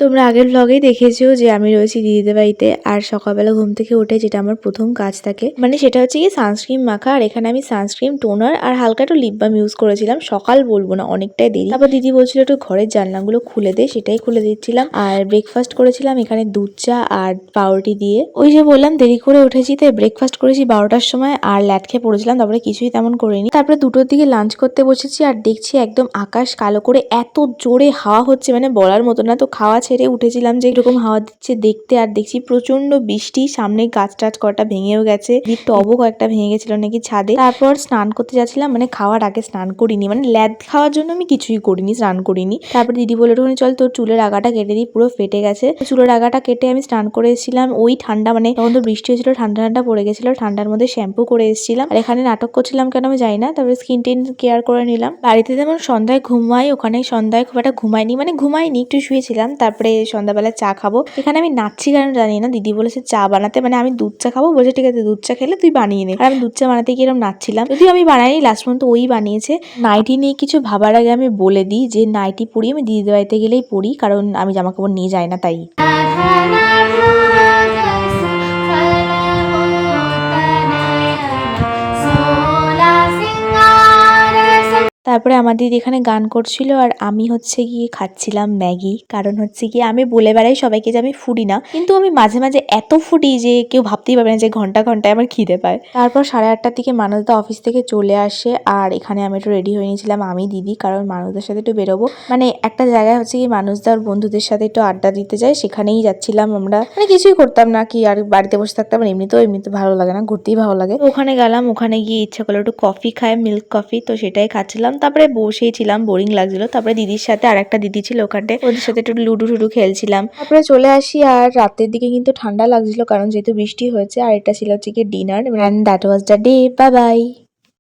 তোমরা আগের ব্লগেই দেখেছো যে আমি রয়েছি দিদিদের বাড়িতে, আর সকালবেলা ঘুম থেকে উঠে যেটা আমার প্রথম কাজ থাকে মানে সেটা হচ্ছে কি সানস্ক্রিন মাখা। আর এখানে আমি সানস্ক্রিন, টোনার আর হালকা একটু লিপ বাম ইউজ করেছিলাম। সকাল বলবো না, অনেকটাই দেরি। তারপর দিদি বলছিল একটু ঘরের জানলাগুলো খুলে দে, সেটাই খুলে দিচ্ছিলাম। আর ব্রেকফাস্ট করেছিলাম এখানে দুধ চা আর পাউরুটি দিয়ে। ওই যে বললাম দেরি করে উঠেছি, তাই ব্রেকফাস্ট করেছি 12টার সময় আর ল্যাট খেয়ে পড়েছিলাম। তারপরে কিছুই তেমন করিনি। তারপরে 2টোর দিকে লাঞ্চ করতে বসেছি আর দেখছি একদম আকাশ কালো করে এত জোরে হাওয়া হচ্ছে মানে বলার মতো না। তো খাওয়া ছেড়ে উঠেছিলাম যে এরকম হাওয়া দিচ্ছে দেখতে, আর দেখছি প্রচন্ড বৃষ্টি, সামনে গাছ টাছ কটা ভেঙেও গেছে, টবও কয়েকটা ভেঙে গেছিল নাকি ছাদে। তারপর স্নান করতে যাচ্ছিলাম, মানে খাওয়ার আগে স্নান করিনি, মানে ল্যাদ খাওয়ার জন্য আমি কিছুই করিনি, স্নান করিনি। তারপর দিদি বলে ওখানে চল তোর চুলের আগাটা কেটে দিই, পুরো ফেটে গেছে। চুলের আগাটা কেটে আমি স্নান করে এসেছিলাম। ওই ঠান্ডা, মানে তখন তো বৃষ্টি হয়েছিল, ঠান্ডা ঠান্ডা পড়ে গেছিল, ঠান্ডার মধ্যে শ্যাম্পু করে এসেছিলাম। আর এখানে নাটক করছিলাম কেন আমি জানি না। তারপরে স্কিন টিন কেয়ার করে নিলাম। বাড়িতে যেমন সন্ধ্যায় ঘুমাই, ওখানে সন্ধ্যায় খুব একটা ঘুমাইনি, মানে ঘুমাইনি, একটু শুয়েছিলাম। তারপরে সন্ধ্যাবেলা চা খাবো। এখানে আমি নাচছি কেন জানি না, দিদি বলেছে চা বানাতে, মানে আমি দুধ চা খাবো, বলছে ঠিক আছে দুধ চা খেলে তুই বানিয়ে নে। আর আমি দুধ চা বানাতে গিয়ে এরকম নাচছিলাম, যদিও আমি বানাইনি, লাস্ট পর্যন্ত ওই বানিয়েছে। নাইটি নিয়ে কিছু ভাবার আগে আমি বলে দিই যে নাইটি পরি আমি দিদিদের বাড়িতে গেলেই পরি, কারণ আমি জামা কাপড় নিয়ে যাই না তাই। তারপরে আমার দিদি এখানে গান করছিল আর আমি হচ্ছে গিয়ে খাচ্ছিলাম ম্যাগি। কারণ হচ্ছে গিয়ে আমি বলে বেড়াই সবাইকে যে আমি ফুডি না, কিন্তু আমি মাঝে মাঝে এত ফুডি যে কেউ ভাবতেই পারবে না যে ঘন্টা ঘন্টায় আমার খিদে পায়। তারপর 8:30টার দিকে মানুষদা অফিস থেকে চলে আসে আর এখানে আমি একটু রেডি হয়ে নিয়েছিলাম আমি দিদি, কারণ মানুষদের সাথে একটু বেরোবো। মানে একটা জায়গায় হচ্ছে কি মানুষদার বন্ধুদের সাথে একটু আড্ডা দিতে যায়, সেখানেই যাচ্ছিলাম আমরা। মানে কিছুই করতাম না, কি আর বাড়িতে বসে থাকতাম, এমনিতে ভালো লাগে না, ঘুরতেই ভালো লাগে। ওখানে গেলাম, ওখানে গিয়ে ইচ্ছা করলো একটু কফি খায়, মিল্ক কফি, তো সেটাই খাচ্ছিলাম। তারপরে বসেই ছিলাম, বোরিং লাগছিল। তারপরে দিদির সাথে আর একটা দিদি ছিল ওখানে, ওদের সাথে একটু লুডু টুডু খেলছিলাম। তারপরে চলে আসি আর রাতের দিকে কিন্তু ঠান্ডা লাগছিল, কারণ যেহেতু বৃষ্টি হয়েছে। আর এটা ছিল হচ্ছে কি dinner, and that was the day. Bye by.